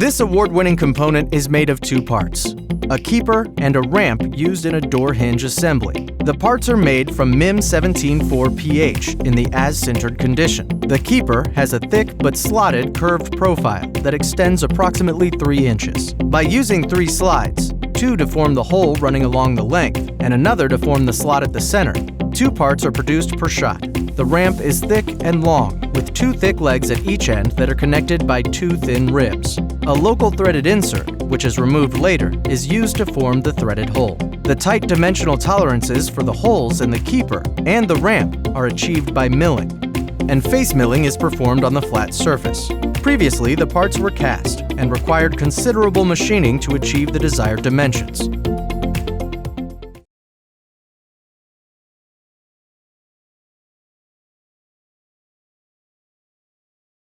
This award-winning component is made of two parts: a keeper and a ramp used in a door hinge assembly. The parts are made from MIM 17.4 pH in the as-sintered condition. The keeper has a thick but slotted curved profile that extends approximately 3 inches. By using 3 slides, 2 to form the hole running along the length and another to form the slot at the center, 2 parts are produced per shot. The ramp is thick and long, with 2 thick legs at each end that are connected by 2 thin ribs. A local threaded insert, which is removed later, is used to form the threaded hole. The tight dimensional tolerances for the holes in the keeper and the ramp are achieved by milling, and face milling is performed on the flat surface. Previously, the parts were cast and required considerable machining to achieve the desired dimensions.